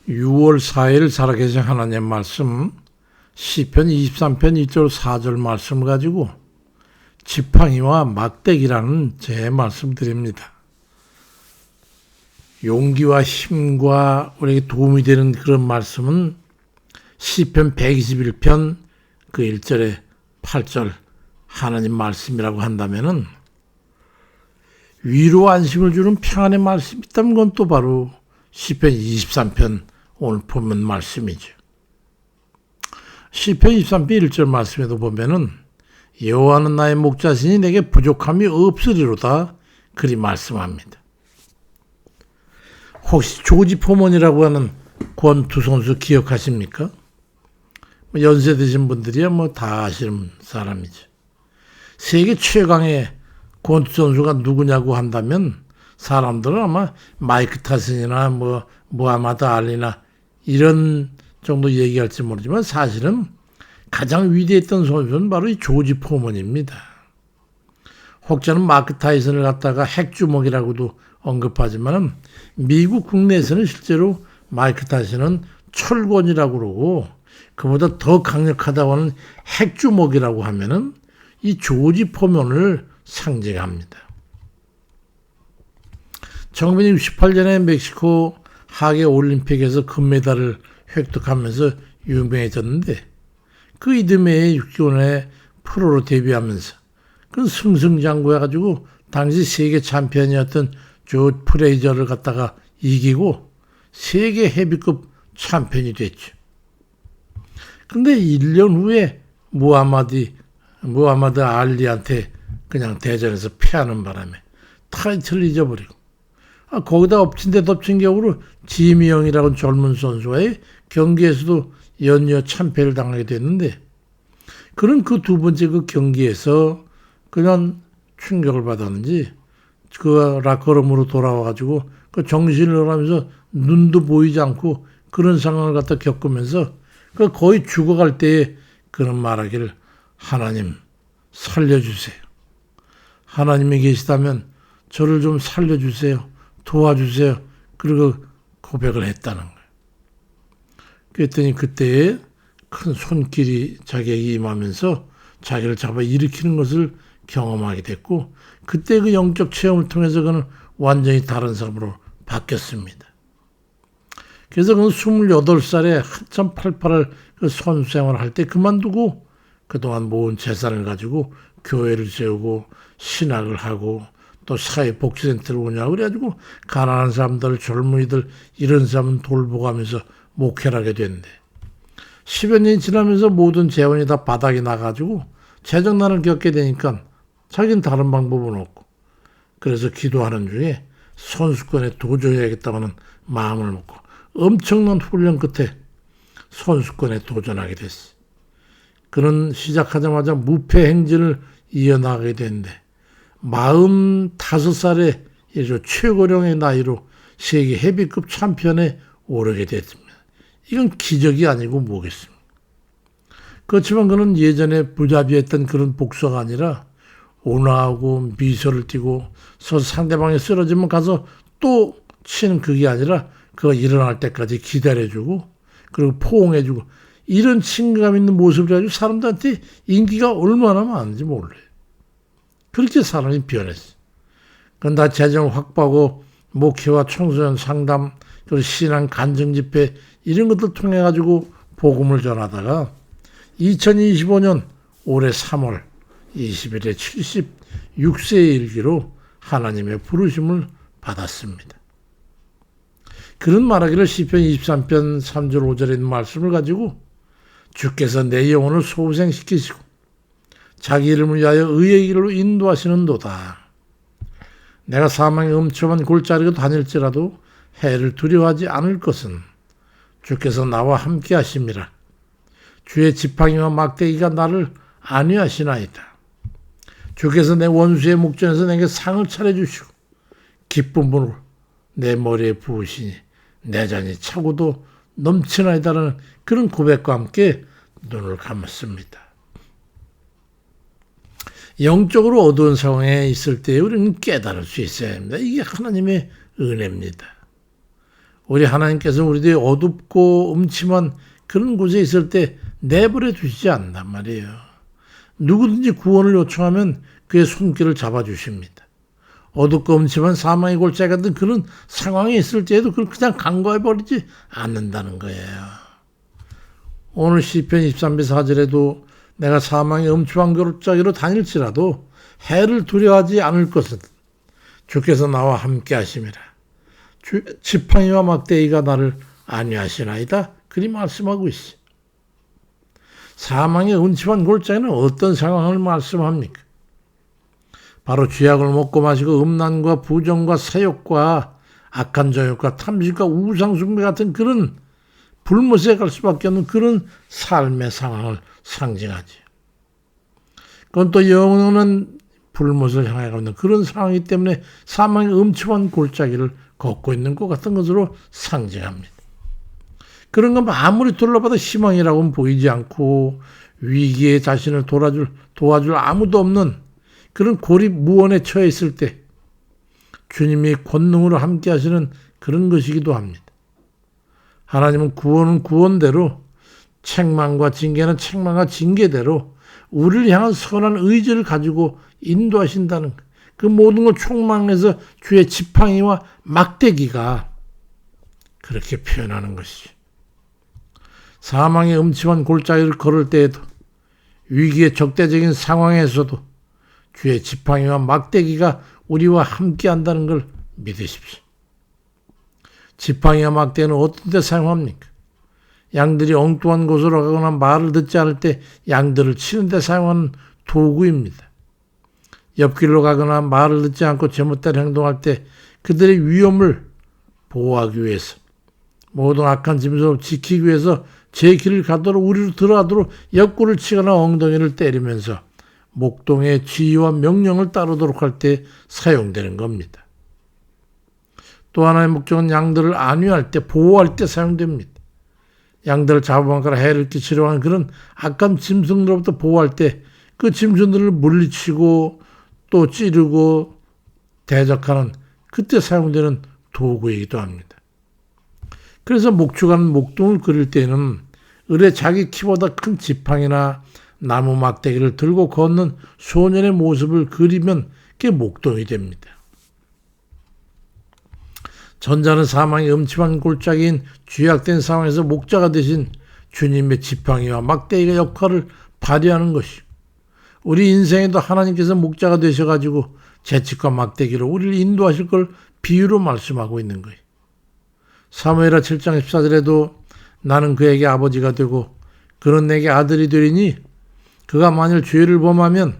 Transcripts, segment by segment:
6월 4일 살아계신 하나님 말씀 시편 23편 2절 4절 말씀을 가지고 지팡이와 막대기라는 제 말씀 드립니다. 용기와 힘과 우리에게 도움이 되는 그런 말씀은 시편 121편 그 1절에 8절 하나님 말씀이라고 한다면은 위로 안식을 주는 평안의 말씀이 있다면 그건 또 바로 시편 23편 오늘 보면 말씀이죠. 시편 23편 1절 말씀에도 보면은 여호와는 나의 목자시니 내게 부족함이 없으리로다 그리 말씀합니다. 혹시 조지 포먼이라고 하는 권투 선수 기억하십니까? 연세 드신 분들이야 다 아시는 사람이죠. 세계 최강의 권투 선수가 누구냐고 한다면 사람들은 아마 마이크 타슨이나 무하마드 알리나 이런 정도 얘기할지 모르지만 사실은 가장 위대했던 선수는 바로 이 조지 포먼입니다. 혹자는 마크 타이슨을 갖다가 핵주먹이라고도 언급하지만 미국 국내에서는 실제로 마이크 타이슨은 철권이라고 그러고 그보다 더 강력하다고 하는 핵주먹이라고 하면은 이 조지 포먼을 상징합니다. 1968년에 멕시코 하계 올림픽에서 금메달을 획득하면서 유명해졌는데 그 이듬해에 6개월에 프로로 데뷔하면서 그 승승장구해가지고 당시 세계 챔피언이었던 조 프레이저를 갖다가 이기고 세계 헤비급 챔피언이 됐죠. 근데 1년 후에 무하마드 알리한테 그냥 대전에서 패하는 바람에 타이틀을 잊어버리고 거기다 엎친 데 덮친 격으로 지미 형이라는 젊은 선수와의 경기에서도 연이어 참패를 당하게 됐는데 그는 그 두 번째 그 경기에서 그냥 충격을 받았는지 그 라커룸으로 돌아와가지고 그 정신을 잃어가면서 눈도 보이지 않고 그런 상황을 갖다 겪으면서 그 거의 죽어갈 때에 그런 말하기를 하나님 살려주세요. 하나님이 계시다면 저를 좀 살려주세요. 도와주세요. 그리고 고백을 했다는 거예요. 그랬더니 그때에 큰 손길이 자기에게 임하면서 자기를 잡아 일으키는 것을 경험하게 됐고 그때 그 영적 체험을 통해서 그는 완전히 다른 사람으로 바뀌었습니다. 그래서 그는 28살에 한참 팔팔할 그 선수 생활을 할 때 그만두고 그동안 모은 재산을 가지고 교회를 세우고 신학을 하고 또 사회복지센터를 운영하고 그래가지고 가난한 사람들, 젊은이들 이런 사람은 돌보고 하면서 목회를 하게 됐는데 10여 년이 지나면서 모든 재원이 다 바닥이 나가지고 재정난을 겪게 되니까 자기는 다른 방법은 없고 그래서 기도하는 중에 선수권에 도전해야겠다는 마음을 먹고 엄청난 훈련 끝에 선수권에 도전하게 됐어요. 그는 시작하자마자 무패 행진을 이어나가게 됐는데 45살에 최고령의 나이로 세계 헤비급 챔피언에 오르게 됐습니다. 이건 기적이 아니고 뭐겠습니까? 그렇지만 그는 예전에 부자비했던 그런 복수가 아니라 온화하고 미소를 띠고 상대방이 쓰러지면 가서 또 치는 그게 아니라 그가 일어날 때까지 기다려주고 그리고 포옹해주고 이런 친감 있는 모습을 가지고 사람들한테 인기가 얼마나 많은지 몰라요. 그렇게 사람이 변했어. 그건 재정을 확보하고 목회와 청소년 상담, 그리고 신앙 간증 집회 이런 것들 통해 가지고 복음을 전하다가 2025년 올해 3월 20일에 76세에 일기로 하나님의 부르심을 받았습니다. 그런 말하기를 시편 23편 3절 5절에 있는 말씀을 가지고 주께서 내 영혼을 소생시키시고 자기 이름을 위하여 의의 길로 인도하시는도다. 내가 사망의 음침한 골짜기로 다닐지라도 해를 두려워하지 않을 것은 주께서 나와 함께 하심이라. 주의 지팡이와 막대기가 나를 안위하시나이다. 주께서 내 원수의 목전에서 내게 상을 차려주시고 기쁨으로 내 머리에 부으시니 내 잔이 차고도 넘치나이다라는 그런 고백과 함께 눈을 감았습니다. 영적으로 어두운 상황에 있을 때 우리는 깨달을 수 있어야 합니다. 이게 하나님의 은혜입니다. 우리 하나님께서 우리들이 어둡고 음침한 그런 곳에 있을 때 내버려 두시지 않단 말이에요. 누구든지 구원을 요청하면 그의 손길을 잡아주십니다. 어둡고 음침한 사망의 골짜기 같은 그런 상황에 있을 때에도 그걸 그냥 간과해버리지 않는다는 거예요. 오늘 시편 23편 4절에도 내가 사망의 음침한 골짜기로 다닐지라도 해를 두려워하지 않을 것은 주께서 나와 함께 하심이라. 지팡이와 막대기가 나를 안위하시나이다. 그리 말씀하고 있어. 사망의 음침한 골짜기는 어떤 상황을 말씀합니까? 바로 쥐약을 먹고 마시고 음란과 부정과 사욕과 악한 정욕과 탐심과 우상숭배 같은 그런 불못에 갈 수밖에 없는 그런 삶의 상황을 상징하지. 그건 또 영원한 불못을 향해 가는 그런 상황이기 때문에 사망의 음침한 골짜기를 걷고 있는 것 같은 것으로 상징합니다. 그런 건 아무리 둘러봐도 희망이라고는 보이지 않고 위기에 자신을 도와줄 아무도 없는 그런 고립무원에 처해 있을 때 주님이 권능으로 함께 하시는 그런 것이기도 합니다. 하나님은 구원은 구원대로, 책망과 징계는 책망과 징계대로 우리를 향한 선한 의지를 가지고 인도하신다는 그 모든 걸 총망해서 주의 지팡이와 막대기가 그렇게 표현하는 것이죠. 사망의 음침한 골짜기를 걸을 때에도 위기의 적대적인 상황에서도 주의 지팡이와 막대기가 우리와 함께한다는 걸 믿으십시오. 지팡이와 막대기는 어떤 데 사용합니까? 양들이 엉뚱한 곳으로 가거나 말을 듣지 않을 때 양들을 치는 데 사용하는 도구입니다. 옆길로 가거나 말을 듣지 않고 제멋대로 행동할 때 그들의 위험을 보호하기 위해서 모든 악한 짐승을 지키기 위해서 제 길을 가도록 우리로 들어가도록 옆구를 치거나 엉덩이를 때리면서 목동의 지휘와 명령을 따르도록 할 때 사용되는 겁니다. 또 하나의 목적은 양들을 안위할 때, 보호할 때 사용됩니다. 양들을 잡아먹거나 해를 끼치려 하는 그런 악한 짐승으로부터 보호할 때 그 짐승들을 물리치고 또 찌르고 대적하는 그때 사용되는 도구이기도 합니다. 그래서 목축하는 목동을 그릴 때는 을에 자기 키보다 큰 지팡이나 나무 막대기를 들고 걷는 소년의 모습을 그리면 그게 목동이 됩니다. 전자는 사망의 음침한 골짜기인 죄악된 상황에서 목자가 되신 주님의 지팡이와 막대기가 역할을 발휘하는 것이고 우리 인생에도 하나님께서 목자가 되셔가지고 채찍과 막대기로 우리를 인도하실 걸 비유로 말씀하고 있는 거예요. 사무엘하 7장 14절에도 나는 그에게 아버지가 되고 그는 내게 아들이 되리니 그가 만일 죄를 범하면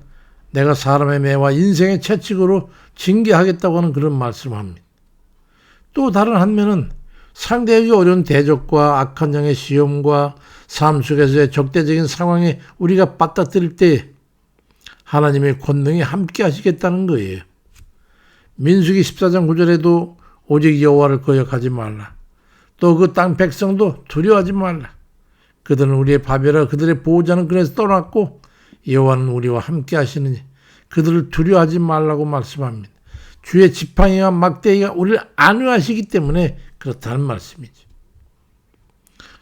내가 사람의 매와 인생의 채찍으로 징계하겠다고 하는 그런 말씀을 합니다. 또 다른 한면은 상대하기 어려운 대적과 악한 영의 시험과 삶 속에서의 적대적인 상황에 우리가 맞닥뜨릴 때 하나님의 권능이 함께 하시겠다는 거예요. 민수기 14장 9절에도 오직 여호와를 거역하지 말라. 또 그 땅 백성도 두려워하지 말라. 그들은 우리의 밥이라 그들의 보호자는 그래서 떠났고 여호와는 우리와 함께 하시느니 그들을 두려워하지 말라고 말씀합니다. 주의 지팡이와 막대기가 우리를 안위하시기 때문에 그렇다는 말씀이죠.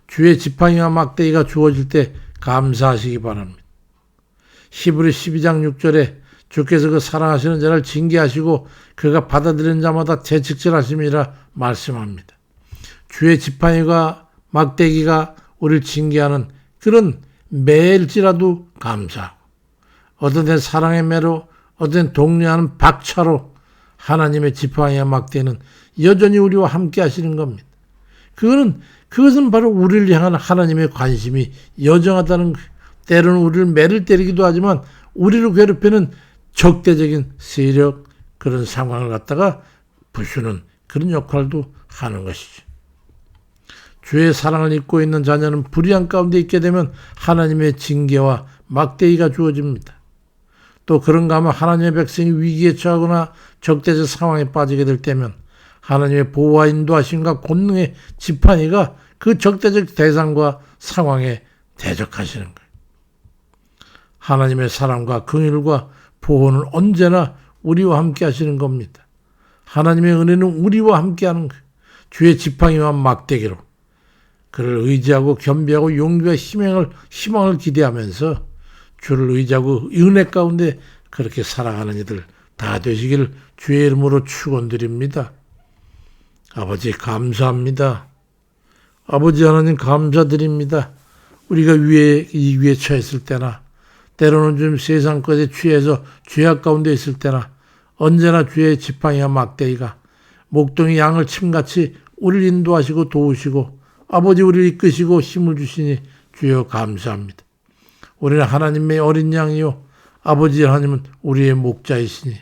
주의 지팡이와 막대기가 주어질 때 감사하시기 바랍니다. 히브리 12장 6절에 주께서 그 사랑하시는 자를 징계하시고 그가 받아들이는 자마다 채찍질하심이라 말씀합니다. 주의 지팡이가 막대기가 우리를 징계하는 그런 매일지라도 감사하고 어떤 때 사랑의 매로 어떤 때 독려하는 박차로 하나님의 지팡이와 막대기는 여전히 우리와 함께 하시는 겁니다. 그것은 바로 우리를 향한 하나님의 관심이 여정하다는 거예요. 때로는 우리를 매를 때리기도 하지만 우리를 괴롭히는 적대적인 세력 그런 상황을 갖다가 부수는 그런 역할도 하는 것이죠. 주의 사랑을 잊고 있는 자녀는 불의한 가운데 있게 되면 하나님의 징계와 막대기가 주어집니다. 또 그런가 하면 하나님의 백성이 위기에 처하거나 적대적 상황에 빠지게 될 때면 하나님의 보호와 인도하심과 권능의 지팡이가 그 적대적 대상과 상황에 대적하시는 거예요. 하나님의 사랑과 긍휼과 보호는 언제나 우리와 함께 하시는 겁니다. 하나님의 은혜는 우리와 함께 하는 거예요. 주의 지팡이와 막대기로 그를 의지하고 겸비하고 용기와 희망을 기대하면서 주를 의지하고 은혜 가운데 그렇게 살아가는 이들 다 되시기를 주의 이름으로 축원드립니다. 아버지 감사합니다. 아버지 하나님 감사드립니다. 우리가 이 위에 처했을 때나 때로는 좀 세상 것에 취해서 죄악 가운데 있을 때나 언제나 주의 지팡이와 막대기가 목동이 양을 침같이 우리를 인도하시고 도우시고 아버지 우리를 이끄시고 힘을 주시니 주여 감사합니다. 우리는 하나님의 어린 양이요 아버지 하나님은 우리의 목자이시니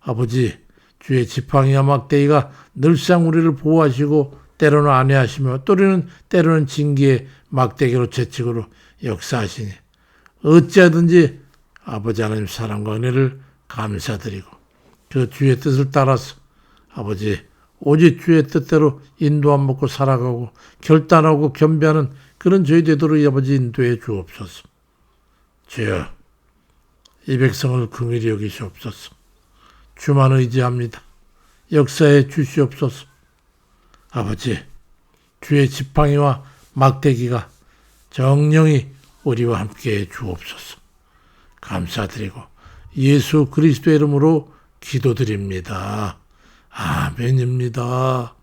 아버지 주의 지팡이와 막대기가 늘상 우리를 보호하시고 때로는 안위하시며 때로는 징계의 막대기로 채찍으로 역사하시니 어찌하든지 아버지 하나님 사랑과 은혜를 감사드리고 그 주의 뜻을 따라서 아버지 오직 주의 뜻대로 인도함 먹고 살아가고 결단하고 겸비하는 그런 저희 되도록 아버지 인도해 주옵소서. 주여 이 백성을 긍휼히 여기시옵소서. 주만 의지합니다. 역사해 주시옵소서. 아버지 주의 지팡이와 막대기가 정령이 우리와 함께해 주옵소서. 감사드리고 예수 그리스도의 이름으로 기도드립니다. 아멘입니다.